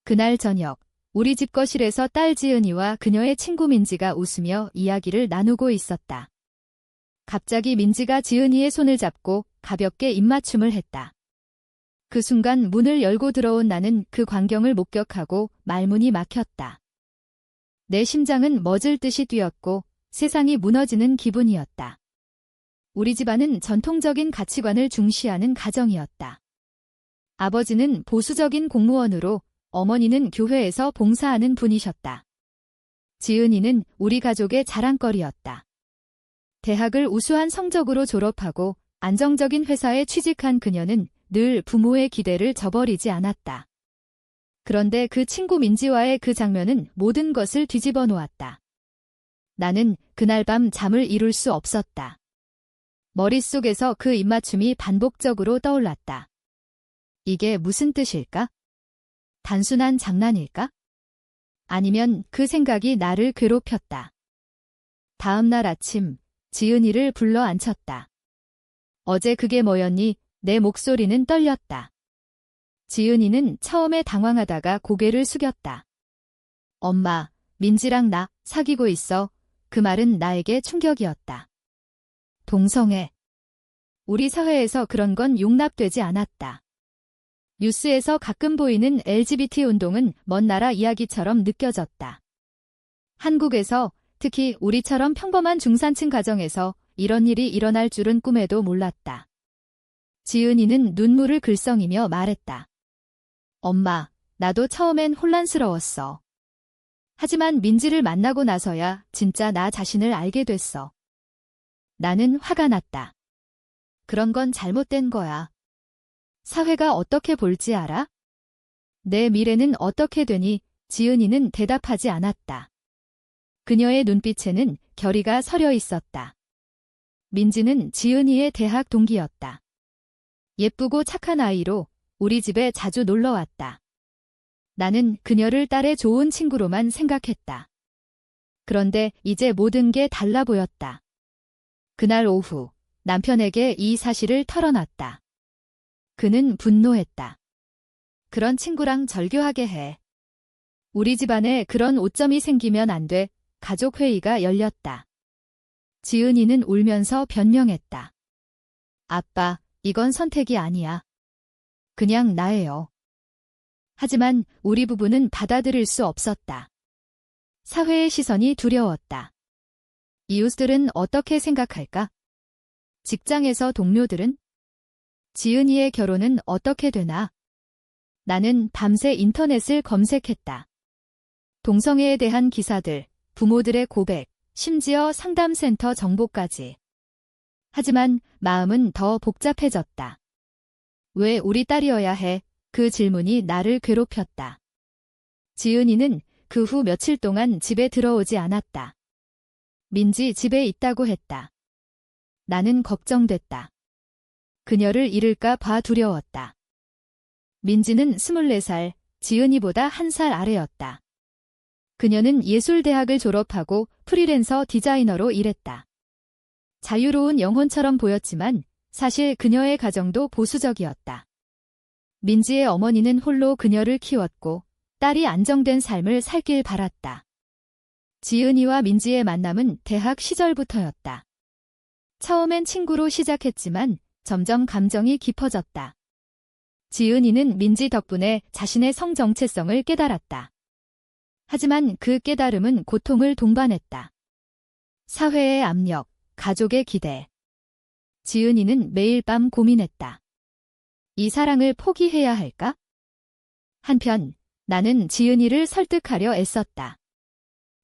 그날 저녁, 우리 집 거실에서 딸 지은이와 그녀의 친구 민지가 웃으며 이야기를 나누고 있었다. 갑자기 민지가 지은이의 손을 잡고 가볍게 입맞춤을 했다. 그 순간 문을 열고 들어온 나는 그 광경을 목격하고 말문이 막혔다. 내 심장은 멎을 듯이 뛰었고 세상이 무너지는 기분이었다. 우리 집안은 전통적인 가치관을 중시하는 가정이었다. 아버지는 보수적인 공무원으로 어머니는 교회에서 봉사하는 분이셨다. 지은이는 우리 가족의 자랑거리였다. 대학을 우수한 성적으로 졸업하고 안정적인 회사에 취직한 그녀는 늘 부모의 기대를 저버리지 않았다. 그런데 그 친구 민지와의 그 장면은 모든 것을 뒤집어 놓았다. 나는 그날 밤 잠을 이룰 수 없었다. 머릿속에서 그 입맞춤이 반복적으로 떠올랐다. 이게 무슨 뜻일까? 단순한 장난일까? 아니면 그 생각이 나를 괴롭혔다. 다음 날 아침, 지은이를 불러 앉혔다. 어제 그게 뭐였니? 내 목소리는 떨렸다. 지은이는 처음에 당황하다가 고개를 숙였다. 엄마, 민지랑 나 사귀고 있어. 그 말은 나에게 충격이었다. 동성애. 우리 사회에서 그런 건 용납되지 않았다. 뉴스에서 가끔 보이는 LGBT 운동은 먼 나라 이야기처럼 느껴졌다. 한국에서, 특히 우리처럼 평범한 중산층 가정에서 이런 일이 일어날 줄은 꿈에도 몰랐다. 지은이는 눈물을 글썽이며 말했다. 엄마, 나도 처음엔 혼란스러웠어. 하지만 민지를 만나고 나서야 진짜 나 자신을 알게 됐어. 나는 화가 났다. 그런 건 잘못된 거야. 사회가 어떻게 볼지 알아? 내 미래는 어떻게 되니? 지은이는 대답하지 않았다. 그녀의 눈빛에는 결의가 서려 있었다. 민지는 지은이의 대학 동기였다. 예쁘고 착한 아이로 우리 집에 자주 놀러 왔다. 나는 그녀를 딸의 좋은 친구로만 생각했다. 그런데 이제 모든 게 달라 보였다. 그날 오후 남편에게 이 사실을 털어놨다. 그는 분노했다. 그런 친구랑 절교하게 해. 우리 집안에 그런 오점이 생기면 안 돼. 가족회의가 열렸다. 지은이는 울면서 변명했다. 아빠, 이건 선택이 아니야. 그냥 나예요. 하지만 우리 부부는 받아들일 수 없었다. 사회의 시선이 두려웠다. 이웃들은 어떻게 생각할까? 직장에서 동료들은? 지은이의 결혼은 어떻게 되나? 나는 밤새 인터넷을 검색했다. 동성애에 대한 기사들, 부모들의 고백, 심지어 상담센터 정보까지. 하지만 마음은 더 복잡해졌다. 왜 우리 딸이어야 해? 그 질문이 나를 괴롭혔다. 지은이는 그 후 며칠 동안 집에 들어오지 않았다. 민지 집에 있다고 했다. 나는 걱정됐다. 그녀를 잃을까 봐 두려웠다. 민지는 24살, 지은이보다 1살 아래였다. 그녀는 예술대학을 졸업하고 프리랜서 디자이너로 일했다. 자유로운 영혼처럼 보였지만 사실 그녀의 가정도 보수적이었다. 민지의 어머니는 홀로 그녀를 키웠고 딸이 안정된 삶을 살길 바랐다. 지은이와 민지의 만남은 대학 시절부터였다. 처음엔 친구로 시작했지만 점점 감정이 깊어졌다. 지은이는 민지 덕분에 자신의 성 정체성을 깨달았다. 하지만 그 깨달음은 고통을 동반했다. 사회의 압력, 가족의 기대. 지은이는 매일 밤 고민했다. 이 사랑을 포기해야 할까? 한편 나는 지은이를 설득하려 애썼다.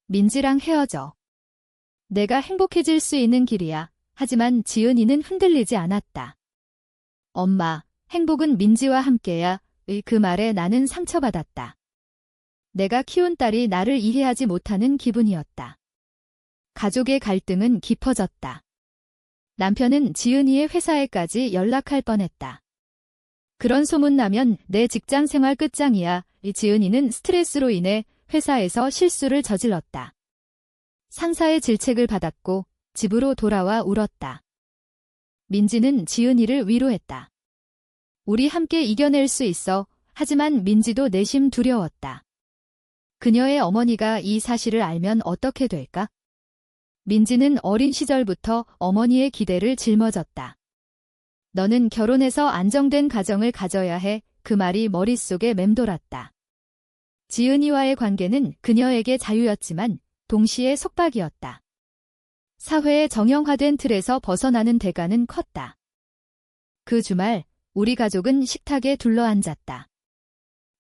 민지랑 헤어져. 내가 행복해질 수 있는 길이야. 하지만 지은이는 흔들리지 않았다. 엄마, 행복은 민지와 함께야. 그 말에 나는 상처받았다. 내가 키운 딸이 나를 이해하지 못하는 기분이었다. 가족의 갈등은 깊어졌다. 남편은 지은이의 회사에까지 연락할 뻔했다. 그런 소문 나면 내 직장 생활 끝장이야. 지은이는 스트레스로 인해 회사에서 실수를 저질렀다. 상사의 질책을 받았고 집으로 돌아와 울었다. 민지는 지은이를 위로했다. 우리 함께 이겨낼 수 있어. 하지만 민지도 내심 두려웠다. 그녀의 어머니가 이 사실을 알면 어떻게 될까? 민지는 어린 시절부터 어머니의 기대를 짊어졌다. 너는 결혼해서 안정된 가정을 가져야 해. 그 말이 머릿속에 맴돌았다. 지은이와의 관계는 그녀에게 자유였지만 동시에 속박이었다. 사회의 정형화된 틀에서 벗어나는 대가는 컸다. 그 주말 우리 가족은 식탁에 둘러앉았다.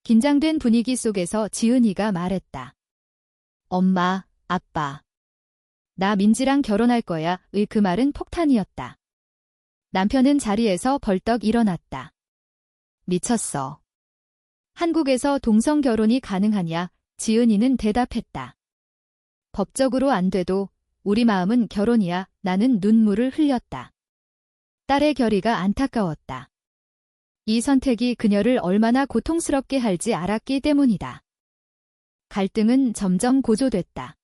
긴장된 분위기 속에서 지은이가 말했다. 엄마, 아빠. 나 민지랑 결혼할 거야. 그 말은 폭탄이었다. 남편은 자리에서 벌떡 일어났다. 미쳤어. 한국에서 동성 결혼이 가능하냐? 지은이는 대답했다. 법적으로 안 돼도 우리 마음은 결혼이야. 나는 눈물을 흘렸다. 딸의 결의가 안타까웠다. 이 선택이 그녀를 얼마나 고통스럽게 할지 알았기 때문이다. 갈등은 점점 고조됐다.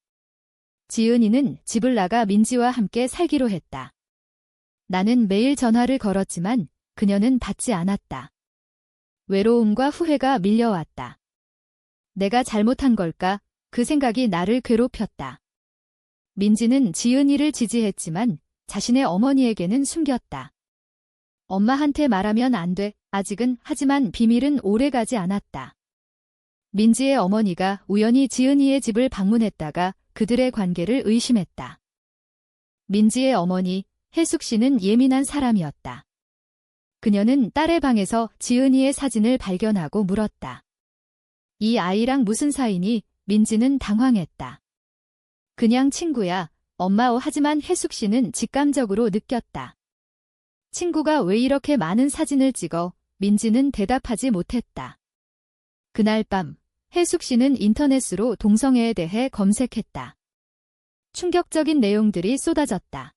지은이는 집을 나가 민지와 함께 살기로 했다. 나는 매일 전화를 걸었지만 그녀는 받지 않았다. 외로움과 후회가 밀려왔다. 내가 잘못한 걸까? 그 생각이 나를 괴롭혔다. 민지는 지은이를 지지했지만 자신의 어머니에게는 숨겼다. 엄마한테 말하면 안 돼. 아직은. 하지만 비밀은 오래가지 않았다. 민지의 어머니가 우연히 지은이의 집을 방문했다가 그들의 관계를 의심했다. 민지의 어머니, 혜숙 씨는 예민한 사람이었다. 그녀는 딸의 방에서 지은이의 사진을 발견하고 물었다. 이 아이랑 무슨 사이니? 민지는 당황했다. 그냥 친구야. 엄마. 하지만 혜숙 씨는 직감적으로 느꼈다. 친구가 왜 이렇게 많은 사진을 찍어? 민지는 대답하지 못했다. 그날 밤 혜숙 씨는 인터넷으로 동성애에 대해 검색했다. 충격적인 내용들이 쏟아졌다.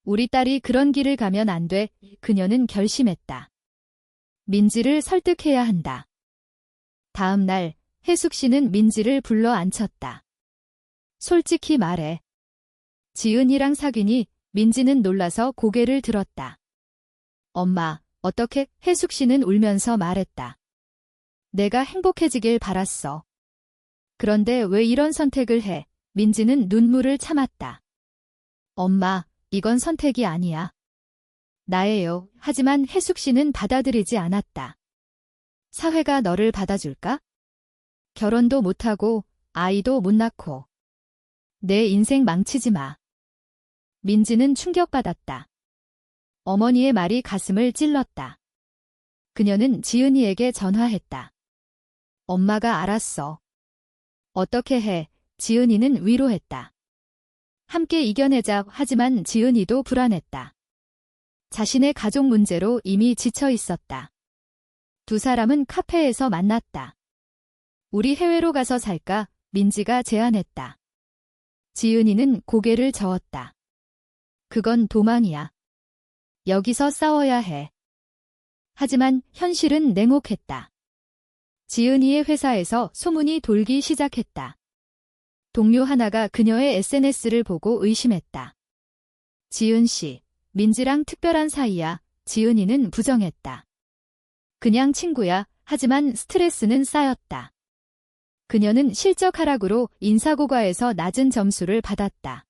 우리 딸이 그런 길을 가면 안 돼. 그녀는 결심했다. 민지를 설득해야 한다. 다음 날 혜숙 씨는 민지를 불러 앉혔다. 솔직히 말해. 지은이랑 사귀니? 민지는 놀라서 고개를 들었다. 엄마, 어떻게? 혜숙 씨는 울면서 말했다. 내가 행복해지길 바랐어. 그런데 왜 이런 선택을 해? 민지는 눈물을 참았다. 엄마, 이건 선택이 아니야. 나예요. 하지만 혜숙 씨는 받아들이지 않았다. 사회가 너를 받아줄까? 결혼도 못하고 아이도 못 낳고. 내 인생 망치지 마. 민지는 충격받았다. 어머니의 말이 가슴을 찔렀다. 그녀는 지은이에게 전화했다. 엄마가 알았어. 어떻게 해? 지은이는 위로했다. 함께 이겨내자. 하지만 지은이도 불안했다. 자신의 가족 문제로 이미 지쳐 있었다. 두 사람은 카페에서 만났다. 우리 해외로 가서 살까? 민지가 제안했다. 지은이는 고개를 저었다. 그건 도망이야. 여기서 싸워야 해. 하지만 현실은 냉혹했다. 지은이의 회사에서 소문이 돌기 시작했다. 동료 하나가 그녀의 SNS를 보고 의심했다. 지은 씨, 민지랑 특별한 사이야. 지은이는 부정했다. 그냥 친구야. 하지만 스트레스는 쌓였다. 그녀는 실적 하락으로 인사고과에서 낮은 점수를 받았다.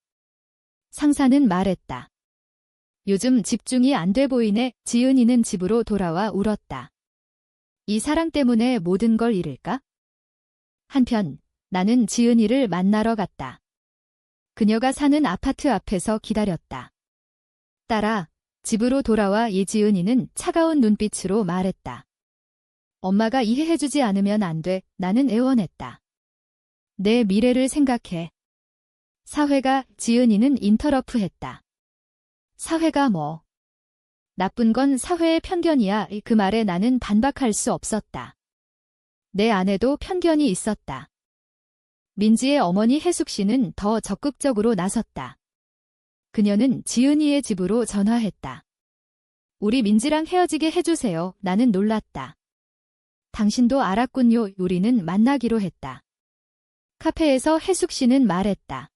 상사는 말했다. 요즘 집중이 안 돼 보이네. 지은이는 집으로 돌아와 울었다. 이 사랑 때문에 모든 걸 잃을까? 한편 나는 지은이를 만나러 갔다. 그녀가 사는 아파트 앞에서 기다렸다. 딸아, 집으로 돌아와. 이지은이는 차가운 눈빛으로 말했다. 엄마가 이해해주지 않으면 안 돼. 나는 애원했다. 내 미래를 생각해. 사회가. 지은이는 인터러프했다. 사회가 뭐? 나쁜 건 사회의 편견이야. 그 말에 나는 반박할 수 없었다. 내 안에도 편견이 있었다. 민지의 어머니 혜숙 씨는 더 적극적으로 나섰다. 그녀는 지은이의 집으로 전화했다. 우리 민지랑 헤어지게 해주세요. 나는 놀랐다. 당신도 알았군요. 우리는 만나기로 했다. 카페에서 혜숙 씨는 말했다.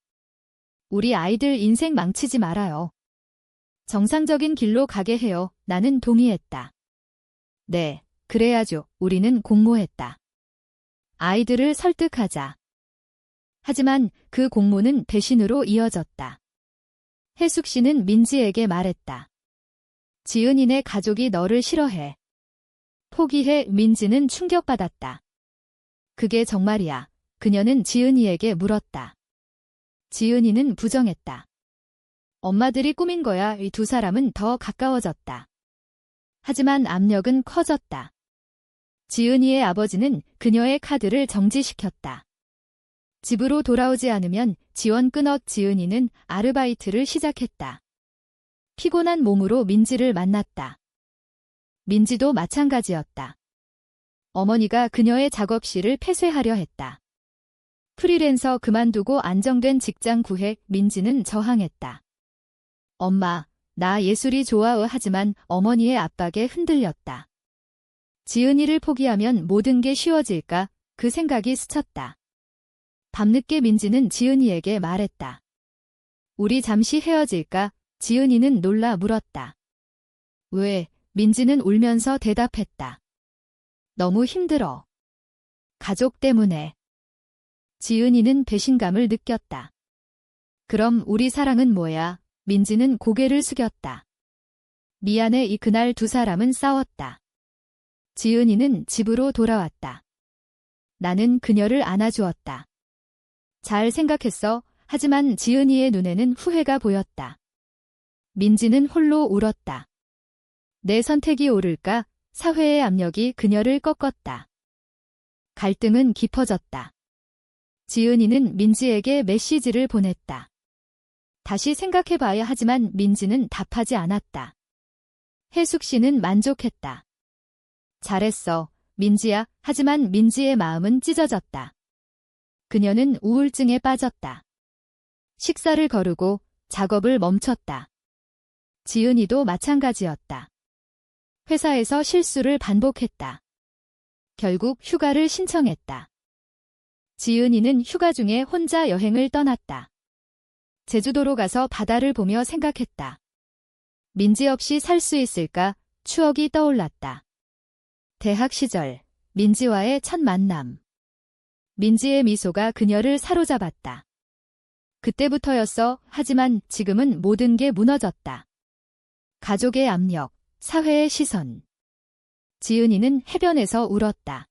우리 아이들 인생 망치지 말아요. 정상적인 길로 가게 해요. 나는 동의했다. 네, 그래야죠. 우리는 공모했다. 아이들을 설득하자. 하지만 그 공모는 배신으로 이어졌다. 혜숙 씨는 민지에게 말했다. 지은이네 가족이 너를 싫어해. 포기해. 민지는 충격받았다. 그게 정말이야. 그녀는 지은이에게 물었다. 지은이는 부정했다. 엄마들이 꾸민 거야. 이 두 사람은 더 가까워졌다. 하지만 압력은 커졌다. 지은이의 아버지는 그녀의 카드를 정지시켰다. 집으로 돌아오지 않으면 지원 끊어. 지은이는 아르바이트를 시작했다. 피곤한 몸으로 민지를 만났다. 민지도 마찬가지였다. 어머니가 그녀의 작업실을 폐쇄하려 했다. 프리랜서 그만두고 안정된 직장 구해. 민지는 저항했다. 엄마, 나 예술이 좋아. 하지만 어머니의 압박에 흔들렸다. 지은이를 포기하면 모든 게 쉬워질까? 그 생각이 스쳤다. 밤늦게 민지는 지은이에게 말했다. 우리 잠시 헤어질까? 지은이는 놀라 물었다. 왜? 민지는 울면서 대답했다. 너무 힘들어. 가족 때문에. 지은이는 배신감을 느꼈다. 그럼 우리 사랑은 뭐야? 민지는 고개를 숙였다. 미안해. 그날 두 사람은 싸웠다. 지은이는 집으로 돌아왔다. 나는 그녀를 안아주었다. 잘 생각했어. 하지만 지은이의 눈에는 후회가 보였다. 민지는 홀로 울었다. 내 선택이 옳을까? 사회의 압력이 그녀를 꺾었다. 갈등은 깊어졌다. 지은이는 민지에게 메시지를 보냈다. 다시 생각해봐야. 하지만 민지는 답하지 않았다. 혜숙 씨는 만족했다. 잘했어, 민지야. 하지만 민지의 마음은 찢어졌다. 그녀는 우울증에 빠졌다. 식사를 거르고 작업을 멈췄다. 지은이도 마찬가지였다. 회사에서 실수를 반복했다. 결국 휴가를 신청했다. 지은이는 휴가 중에 혼자 여행을 떠났다. 제주도로 가서 바다를 보며 생각했다. 민지 없이 살 수 있을까? 추억이 떠올랐다. 대학 시절, 민지와의 첫 만남. 민지의 미소가 그녀를 사로잡았다. 그때부터였어. 하지만 지금은 모든 게 무너졌다. 가족의 압력, 사회의 시선. 지은이는 해변에서 울었다.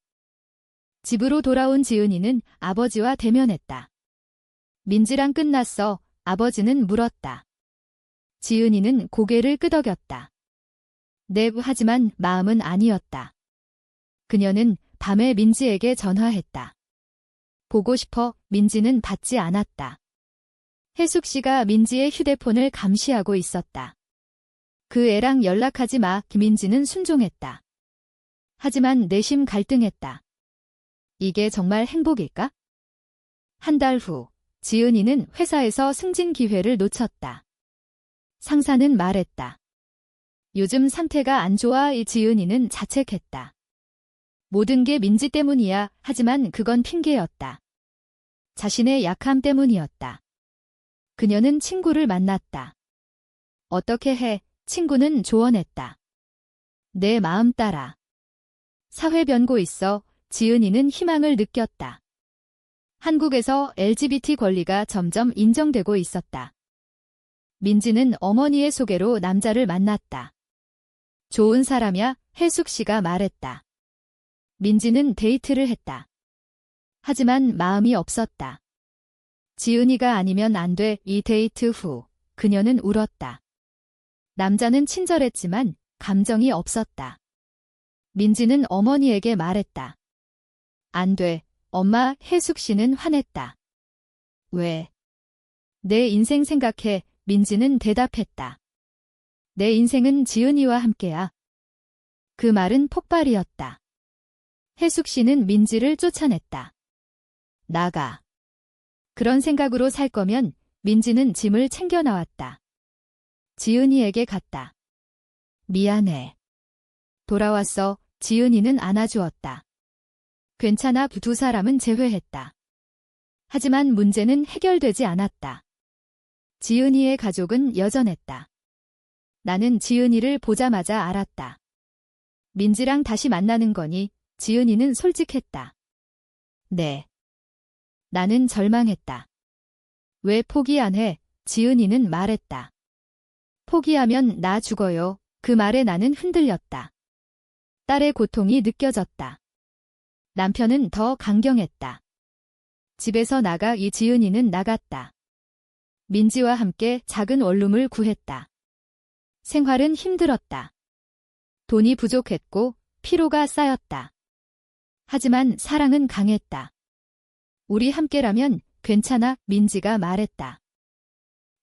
집으로 돌아온 지은이는 아버지와 대면했다. 민지랑 끝났어. 아버지는 물었다. 지은이는 고개를 끄덕였다. 네, 하지만 마음은 아니었다. 그녀는 밤에 민지에게 전화했다. 보고 싶어. 민지는 받지 않았다. 혜숙 씨가 민지의 휴대폰을 감시하고 있었다. 그 애랑 연락하지 마. 민지는 순종했다. 하지만 내심 갈등했다. 이게 정말 행복일까? 한 달 후, 지은이는 회사에서 승진 기회를 놓쳤다. 상사는 말했다. 요즘 상태가 안 좋아. 지은이는 자책했다. 모든 게 민지 때문이야. 하지만 그건 핑계였다. 자신의 약함 때문이었다. 그녀는 친구를 만났다. 어떻게 해? 친구는 조언했다. 내 마음 따라. 사회 변고 있어. 지은이는 희망을 느꼈다. 한국에서 LGBT 권리가 점점 인정되고 있었다. 민지는 어머니의 소개로 남자를 만났다. 좋은 사람이야? 혜숙 씨가 말했다. 민지는 데이트를 했다. 하지만 마음이 없었다. 지은이가 아니면 안 돼. 이 데이트 후, 그녀는 울었다. 남자는 친절했지만 감정이 없었다. 민지는 어머니에게 말했다. 안 돼. 엄마. 혜숙 씨는 화냈다. 왜? 내 인생 생각해. 민지는 대답했다. 내 인생은 지은이와 함께야. 그 말은 폭발이었다. 혜숙 씨는 민지를 쫓아냈다. 나가. 그런 생각으로 살 거면 민지는 짐을 챙겨 나왔다. 지은이에게 갔다. 미안해. 돌아왔어. 지은이는 안아주었다. 괜찮아. 두 사람은 재회했다. 하지만 문제는 해결되지 않았다. 지은이의 가족은 여전했다. 나는 지은이를 보자마자 알았다. 민지랑 다시 만나는 거니? 지은이는 솔직했다. 네. 나는 절망했다. 왜 포기 안 해? 지은이는 말했다. 포기하면 나 죽어요. 그 말에 나는 흔들렸다. 딸의 고통이 느껴졌다. 남편은 더 강경했다. 집에서 나가. 이 지은이는 나갔다. 민지와 함께 작은 원룸을 구했다. 생활은 힘들었다. 돈이 부족했고 피로가 쌓였다. 하지만 사랑은 강했다. 우리 함께라면 괜찮아, 민지가 말했다.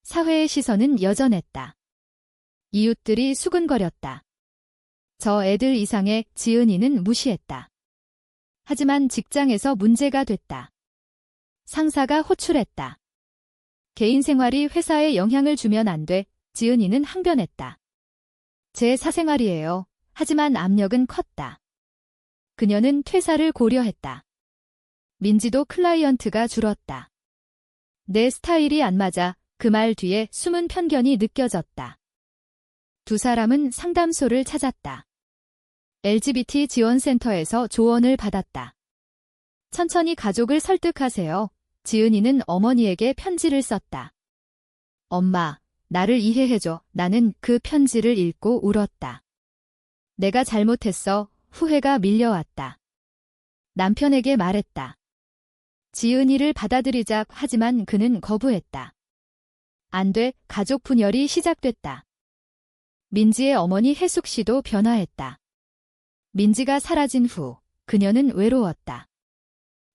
사회의 시선은 여전했다. 이웃들이 수근거렸다. 저 애들 이상해. 지은이는 무시했다. 하지만 직장에서 문제가 됐다. 상사가 호출했다. 개인 생활이 회사에 영향을 주면 안 돼. 지은이는 항변했다. 제 사생활이에요. 하지만 압력은 컸다. 그녀는 퇴사를 고려했다. 민지도 클라이언트가 줄었다. 내 스타일이 안 맞아. 그 말 뒤에 숨은 편견이 느껴졌다. 두 사람은 상담소를 찾았다. LGBT 지원센터에서 조언을 받았다. 천천히 가족을 설득하세요. 지은이는 어머니에게 편지를 썼다. 엄마, 나를 이해해줘. 나는 그 편지를 읽고 울었다. 내가 잘못했어. 후회가 밀려왔다. 남편에게 말했다. 지은이를 받아들이자. 하지만 그는 거부했다. 안 돼. 가족 분열이 시작됐다. 민지의 어머니 혜숙 씨도 변화했다. 민지가 사라진 후 그녀는 외로웠다.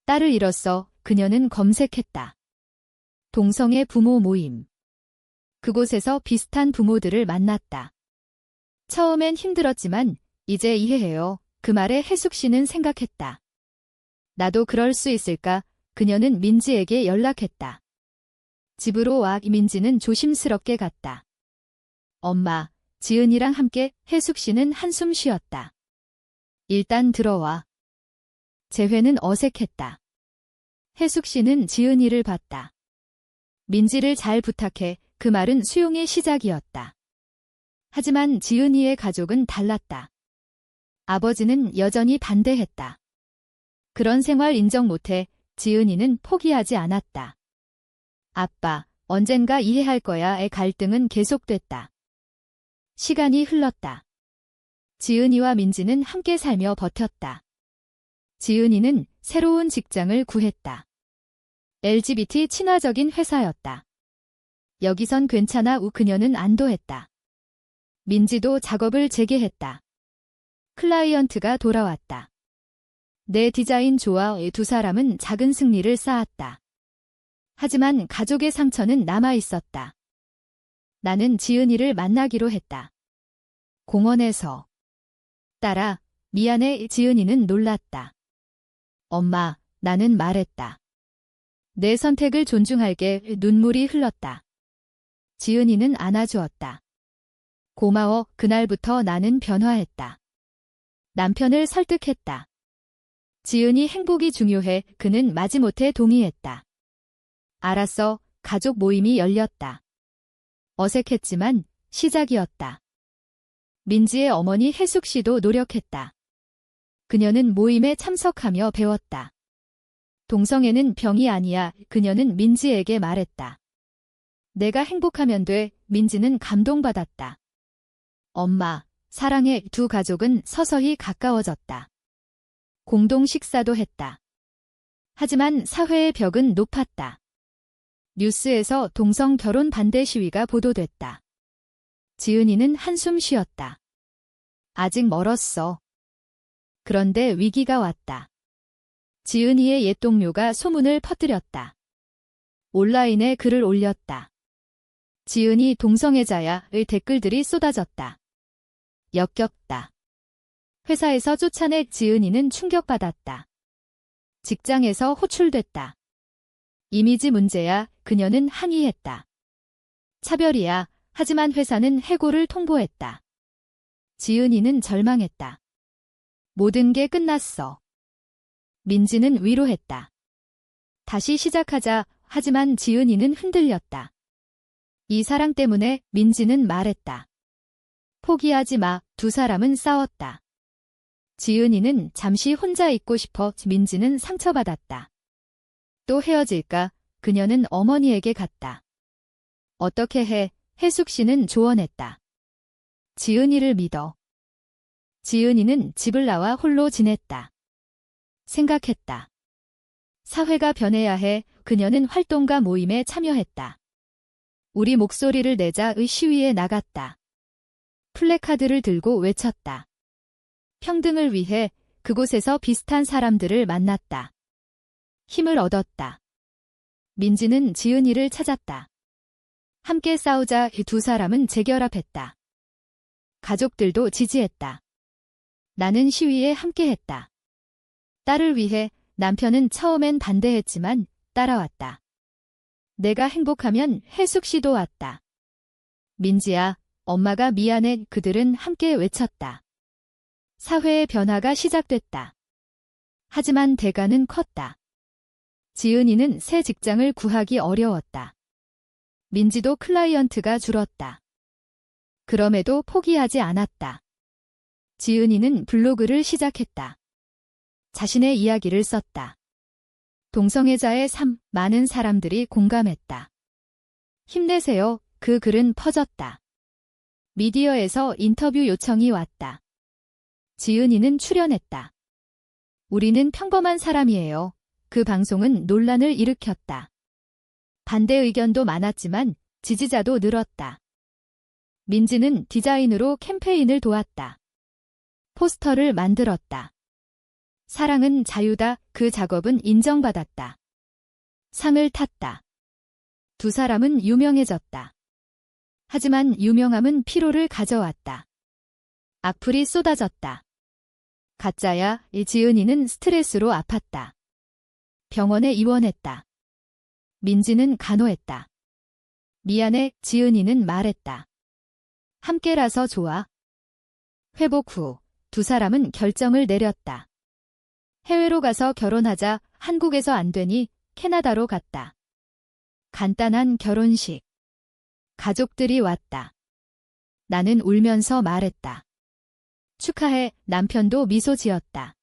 딸을 잃었어. 그녀는 검색했다. 동성애 부모 모임. 그곳에서 비슷한 부모들을 만났다. 처음엔 힘들었지만 이제 이해해요. 그 말에 혜숙 씨는 생각했다. 나도 그럴 수 있을까? 그녀는 민지에게 연락했다. 집으로 와. 민지는 조심스럽게 갔다. 엄마, 지은이랑 함께. 혜숙 씨는 한숨 쉬었다. 일단 들어와. 재회는 어색했다. 혜숙 씨는 지은이를 봤다. 민지를 잘 부탁해. 그 말은 수용의 시작이었다. 하지만 지은이의 가족은 달랐다. 아버지는 여전히 반대했다. 그런 생활 인정 못해. 지은이는 포기하지 않았다. 아빠, 언젠가 이해할 거야의 갈등은 계속됐다. 시간이 흘렀다. 지은이와 민지는 함께 살며 버텼다. 지은이는 새로운 직장을 구했다. LGBT 친화적인 회사였다. 여기선 괜찮아. 그녀는 안도했다. 민지도 작업을 재개했다. 클라이언트가 돌아왔다. 내 디자인 좋아. 두 사람은 작은 승리를 쌓았다. 하지만 가족의 상처는 남아 있었다. 나는 지은이를 만나기로 했다. 공원에서. 딸아, 미안해. 지은이는 놀랐다. 엄마, 나는 말했다. 내 선택을 존중할게. 눈물이 흘렀다. 지은이는 안아주었다. 고마워. 그날부터 나는 변화했다. 남편을 설득했다. 지은이 행복이 중요해. 그는 마지못해 동의했다. 알았어. 가족 모임이 열렸다. 어색했지만 시작이었다. 민지의 어머니 혜숙 씨도 노력했다. 그녀는 모임에 참석하며 배웠다. 동성애는 병이 아니야. 그녀는 민지에게 말했다. 내가 행복하면 돼. 민지는 감동받았다. 엄마, 사랑해. 두 가족은 서서히 가까워졌다. 공동 식사도 했다. 하지만 사회의 벽은 높았다. 뉴스에서 동성 결혼 반대 시위가 보도됐다. 지은이는 한숨 쉬었다. 아직 멀었어. 그런데 위기가 왔다. 지은이의 옛 동료가 소문을 퍼뜨렸다. 온라인에 글을 올렸다. 지은이 동성애자야의 댓글들이 쏟아졌다. 역겹다. 회사에서 쫓아내. 지은이는 충격받았다. 직장에서 호출됐다. 이미지 문제야. 그녀는 항의했다. 차별이야. 하지만 회사는 해고를 통보했다. 지은이는 절망했다. 모든 게 끝났어. 민지는 위로했다. 다시 시작하자. 하지만 지은이는 흔들렸다. 이 사랑 때문에. 민지는 말했다. 포기하지 마. 두 사람은 싸웠다. 지은이는 잠시 혼자 있고 싶어 민지는 상처받았다. 또 헤어질까? 그녀는 어머니에게 갔다. 어떻게 해? 혜숙 씨는 조언했다. 지은이를 믿어. 지은이는 집을 나와 홀로 지냈다. 생각했다. 사회가 변해야 해. 그녀는 활동가 모임에 참여했다. 우리 목소리를 내자의 시위에 나갔다. 플래카드를 들고 외쳤다. 평등을 위해 그곳에서 비슷한 사람들을 만났다. 힘을 얻었다. 민지는 지은이를 찾았다. 함께 싸우자. 이 두 사람은 재결합했다. 가족들도 지지했다. 나는 시위에 함께했다. 딸을 위해. 남편은 처음엔 반대했지만 따라왔다. 내가 행복하면 혜숙 씨도 왔다. 민지야, 엄마가 미안해. 그들은 함께 외쳤다. 사회의 변화가 시작됐다. 하지만 대가는 컸다. 지은이는 새 직장을 구하기 어려웠다. 민지도 클라이언트가 줄었다. 그럼에도 포기하지 않았다. 지은이는 블로그를 시작했다. 자신의 이야기를 썼다. 동성애자의 삶, 많은 사람들이 공감했다. 힘내세요. 그 글은 퍼졌다. 미디어에서 인터뷰 요청이 왔다. 지은이는 출연했다. 우리는 평범한 사람이에요. 그 방송은 논란을 일으켰다. 반대 의견도 많았지만 지지자도 늘었다. 민지는 디자인으로 캠페인을 도왔다. 포스터를 만들었다. 사랑은 자유다. 그 작업은 인정받았다. 상을 탔다. 두 사람은 유명해졌다. 하지만 유명함은 피로를 가져왔다. 악플이 쏟아졌다. 가짜야. 이 지은이는 스트레스로 아팠다. 병원에 입원했다. 민지는 간호했다. 미안해. 지은이는 말했다. 함께라서 좋아. 회복 후 두 사람은 결정을 내렸다. 해외로 가서 결혼하자. 한국에서 안 되니 캐나다로 갔다. 간단한 결혼식. 가족들이 왔다. 나는 울면서 말했다. 축하해. 남편도 미소 지었다.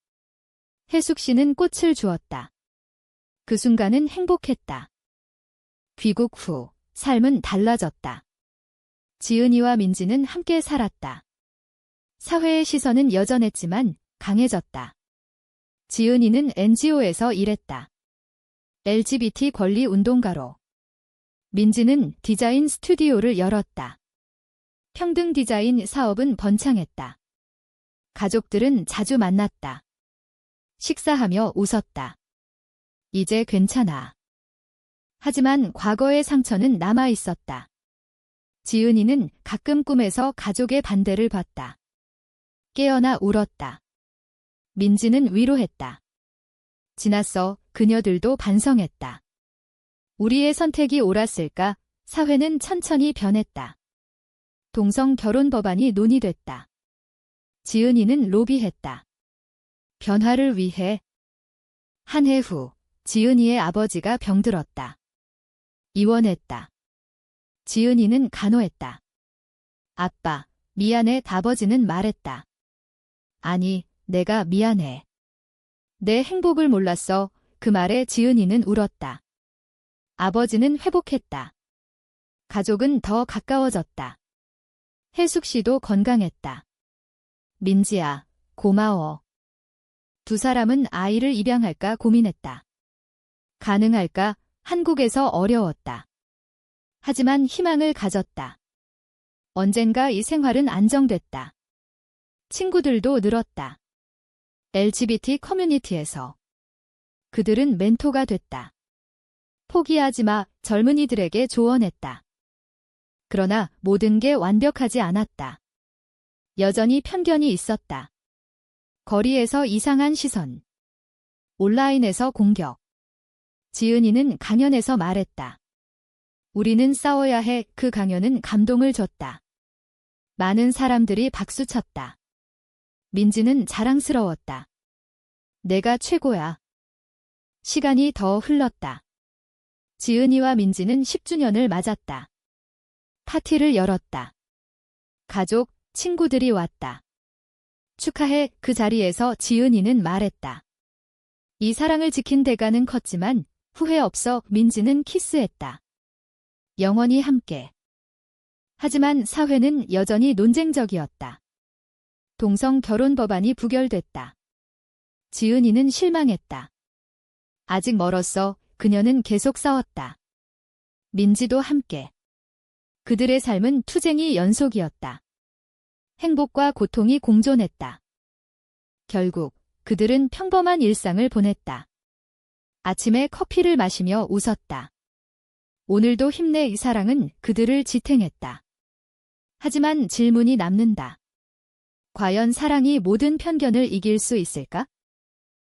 혜숙 씨는 꽃을 주었다. 그 순간은 행복했다. 귀국 후 삶은 달라졌다. 지은이와 민지는 함께 살았다. 사회의 시선은 여전했지만 강해졌다. 지은이는 NGO에서 일했다. LGBT 권리 운동가로. 민지는 디자인 스튜디오를 열었다. 평등 디자인 사업은 번창했다. 가족들은 자주 만났다. 식사하며 웃었다. 이제 괜찮아. 하지만 과거의 상처는 남아 있었다. 지은이는 가끔 꿈에서 가족의 반대를 봤다. 깨어나 울었다. 민지는 위로했다. 지났어. 그녀들도 반성했다. 우리의 선택이 옳았을까? 사회는 천천히 변했다. 동성 결혼 법안이 논의됐다. 지은이는 로비했다. 변화를 위해. 한 해 후 지은이의 아버지가 병들었다. 입원했다. 지은이는 간호했다. 아빠, 미안해. 아버지는 말했다. 아니, 내가 미안해. 내 행복을 몰랐어. 그 말에 지은이는 울었다. 아버지는 회복했다. 가족은 더 가까워졌다. 혜숙 씨도 건강했다. 민지야, 고마워. 두 사람은 아이를 입양할까 고민했다. 가능할까? 한국에서 어려웠다. 하지만 희망을 가졌다. 언젠가 이 생활은 안정됐다. 친구들도 늘었다. LGBT 커뮤니티에서. 그들은 멘토가 됐다. 포기하지 마. 젊은이들에게 조언했다. 그러나 모든 게 완벽하지 않았다. 여전히 편견이 있었다. 거리에서 이상한 시선. 온라인에서 공격. 지은이는 강연에서 말했다. 우리는 싸워야 해. 그 강연은 감동을 줬다. 많은 사람들이 박수쳤다. 민지는 자랑스러웠다. 내가 최고야. 시간이 더 흘렀다. 지은이와 민지는 10주년을 맞았다. 파티를 열었다. 가족, 친구들이 왔다. 축하해. 그 자리에서 지은이는 말했다. 이 사랑을 지킨 대가는 컸지만 후회 없어. 민지는 키스했다. 영원히 함께. 하지만 사회는 여전히 논쟁적이었다. 동성 결혼 법안이 부결됐다. 지은이는 실망했다. 아직 멀었어. 그녀는 계속 싸웠다. 민지도 함께. 그들의 삶은 투쟁이 연속이었다. 행복과 고통이 공존했다. 결국 그들은 평범한 일상을 보냈다. 아침에 커피를 마시며 웃었다. 오늘도 힘내. 이 사랑은 그들을 지탱했다. 하지만 질문이 남는다. 과연 사랑이 모든 편견을 이길 수 있을까?